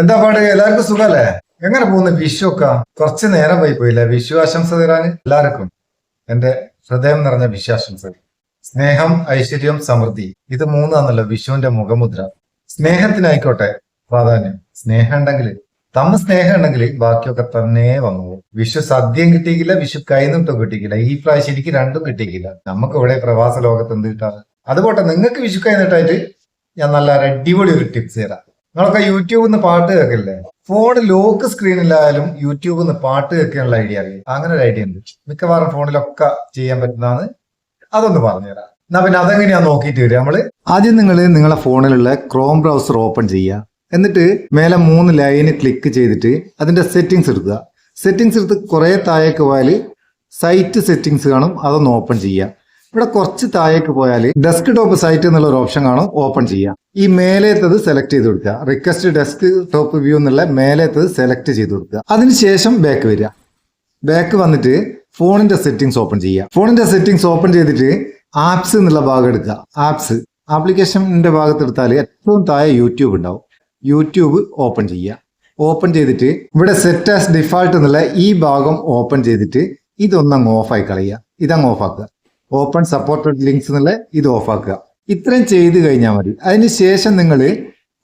എന്താ പാട് എല്ലാവർക്കും സുഖല്ലേ? എങ്ങനെ പോകുന്നു വിഷു ഒക്കെ? കുറച്ച് നേരം പോയി പോയില്ലേ വിഷു ആശംസ തരാൻ എല്ലാവർക്കും എന്റെ ഹൃദയം നിറഞ്ഞ വിഷു ആശംസകൾ. സ്നേഹം, ഐശ്വര്യം, സമൃദ്ധി, ഇത് മൂന്നാണല്ലോ വിഷുവിന്റെ മുഖമുദ്ര. സ്നേഹത്തിനായിക്കോട്ടെ പ്രാധാന്യം. സ്നേഹം ഉണ്ടെങ്കിൽ സ്നേഹം ഉണ്ടെങ്കിൽ ബാക്കിയൊക്കെ തന്നെ വന്നു. വിഷു സദ്യയും കിട്ടിയില്ല, വിഷു കൈനീട്ടം കിട്ടിയില്ല. ഈ പ്രാവശ്യം എനിക്ക് രണ്ടും കിട്ടിയില്ല. നമുക്ക് ഇവിടെ പ്രവാസ ലോകത്ത് എന്ത് കിട്ടാറ്. അതുപോട്ടെ, നിങ്ങൾക്ക് വിഷു കൈനീട്ടായിട്ട് ഞാൻ നല്ല അടിപൊളി ഒരു ടിപ്സ് തരാം. നിങ്ങളൊക്കെ യൂട്യൂബിൽ നിന്ന് പാട്ട് കേൾക്കില്ലേ? ഫോൺ ലോക്ക് സ്ക്രീനിലായാലും യൂട്യൂബിൽ നിന്ന് പാട്ട് കേൾക്കാനുള്ള ഐഡിയ അറിയാം. അങ്ങനെ ഒരു ഐഡിയ ഉണ്ട്, മിക്കവാറും ഫോണിലൊക്കെ ചെയ്യാൻ പറ്റുന്നതാണ്. അതൊന്ന് പറഞ്ഞുതരാം. എന്നാ പിന്നെ അതെങ്ങനെയാ നോക്കിയിട്ട് വരിക നമ്മള്. ആദ്യം നിങ്ങൾ നിങ്ങളെ ഫോണിലുള്ള ക്രോം ബ്രൗസർ ഓപ്പൺ ചെയ്യുക. എന്നിട്ട് മേലെ 3 ലൈന് ക്ലിക്ക് ചെയ്തിട്ട് അതിന്റെ സെറ്റിംഗ്സ് എടുക്കുക. സെറ്റിംഗ്സ് എടുത്ത് കുറെ താഴേക്ക് പോയാൽ സൈറ്റ് സെറ്റിംഗ്സ് കാണും, അതൊന്ന് ഓപ്പൺ ചെയ്യുക. ഇവിടെ കുറച്ച് താഴേക്ക് പോയാൽ ഡെസ്ക് ടോപ്പ് സൈറ്റ് എന്നുള്ള ഒരു ഓപ്ഷൻ കാണും, ഓപ്പൺ ചെയ്യാം. ഈ മേലേത്തത് സെലക്ട് ചെയ്ത് കൊടുക്കുക. റിക്വസ്റ്റ് ഡെസ്ക് ടോപ്പ് വ്യൂ എന്നുള്ള മേലേത്തത് സെലക്ട് ചെയ്ത് കൊടുക്കുക. അതിനുശേഷം ബാക്ക് വരിക. ബാക്ക് വന്നിട്ട് ഫോണിന്റെ സെറ്റിംഗ്സ് ഓപ്പൺ ചെയ്യുക. ഫോണിന്റെ സെറ്റിംഗ്സ് ഓപ്പൺ ചെയ്തിട്ട് ആപ്സ് എന്നുള്ള ഭാഗം എടുക്കുക. ആപ്സ് ആപ്ലിക്കേഷന്റെ ഭാഗത്ത് എടുത്താൽ ഏറ്റവും താഴെ യൂട്യൂബ് ഉണ്ടാവും. യൂട്യൂബ് ഓപ്പൺ ചെയ്യുക. ഓപ്പൺ ചെയ്തിട്ട് ഇവിടെ സെറ്റ് ആസ് ഡിഫാൾട്ട് എന്നുള്ള ഈ ഭാഗം ഓപ്പൺ ചെയ്തിട്ട് ഇതൊന്നങ്ങ് ഓഫായി കളയുക. ഇതങ്ങ് ഓഫാക്കുക. ഓപ്പൺ സപ്പോർട്ടഡ് ലിങ്ക്സ് എന്നുള്ള ഇത് ഓഫാക്കുക. ഇത്രയും ചെയ്ത് കഴിഞ്ഞാൽ മതി. അതിനുശേഷം നിങ്ങൾ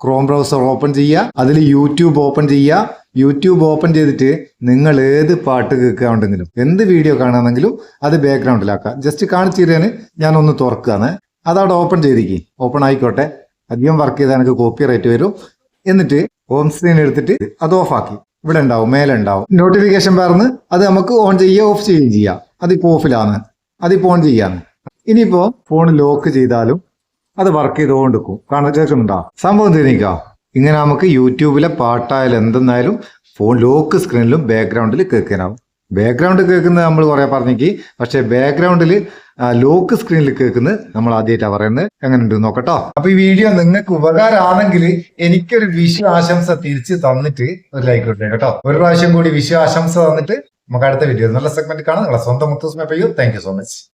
ക്രോം ബ്രൗസർ ഓപ്പൺ ചെയ്യുക. അതിൽ യൂട്യൂബ് ഓപ്പൺ ചെയ്യുക. യൂട്യൂബ് ഓപ്പൺ ചെയ്തിട്ട് നിങ്ങൾ ഏത് പാട്ട് കേൾക്കാണ്ടെങ്കിലും എന്ത് വീഡിയോ കാണുകയാണെങ്കിലും അത് ബാക്ക്ഗ്രൗണ്ടിലാക്കുക. ജസ്റ്റ് കാണിച്ചു തരാൻ ഞാനൊന്ന് തുറക്കുകയാണ്. അതവിടെ ഓപ്പൺ ചെയ്തിരിക്കും. ഓപ്പൺ ആയിക്കോട്ടെ. അധികം വർക്ക് ചെയ്താൽ എനിക്ക് കോപ്പി റൈറ്റ് വരും. എന്നിട്ട് ഹോം സ്ക്രീൻ എടുത്തിട്ട് അത് ഓഫാക്കി. ഇവിടെ ഉണ്ടാവും, മേലെ ഉണ്ടാവും നോട്ടിഫിക്കേഷൻ പറഞ്ഞ് അത് നമുക്ക് ഓൺ ചെയ്യുക, ഓഫ് ചെയ്യുകയും ചെയ്യാം. അതിപ്പോൾ ഓഫിലാണ്, അതിപ്പോൾ ഓൺ ചെയ്യാന്ന്. ഇനിയിപ്പോ ഫോൺ ലോക്ക് ചെയ്താലും അത് വർക്ക് ചെയ്തുകൊണ്ടിരിക്കും. കേൾക്കുന്നുണ്ടോ? സംഭവം തിരിക്കാം. ഇങ്ങനെ നമുക്ക് യൂട്യൂബിലെ പാട്ടായാലും എന്തെന്നായാലും ഫോൺ ലോക്ക് സ്ക്രീനിലും ബാക്ക്ഗ്രൗണ്ടിൽ കേൾക്കാനാവും. ബാക്ക്ഗ്രൗണ്ട് കേൾക്കുന്നത് നമ്മൾ കുറെ പറഞ്ഞേക്ക്, പക്ഷെ ബാക്ക്ഗ്രൗണ്ടിൽ ലോക്ക് സ്ക്രീനിൽ കേൾക്കുന്നത് നമ്മൾ ആദ്യമായിട്ടാണ് പറയുന്നത്. എങ്ങനെയുണ്ട് നോക്കട്ടോ. അപ്പൊ ഈ വീഡിയോ നിങ്ങൾക്ക് ഉപകാരമാണെങ്കിൽ എനിക്കൊരു വിഷു ആശംസ തിരിച്ച് തന്നിട്ട് ഒരു ലൈക്ക് ഇട്ടേ കേട്ടോ. ഒരു പ്രാവശ്യം കൂടി വിഷു ആശംസ തന്നിട്ട് നമുക്ക് അടുത്ത വീഡിയോ നല്ല സെഗ്മെന്റ് കാണാം. നിങ്ങളെ സ്വന്തം മുത്തൂസ് മേപ്പയ്യോ. Thank you so much.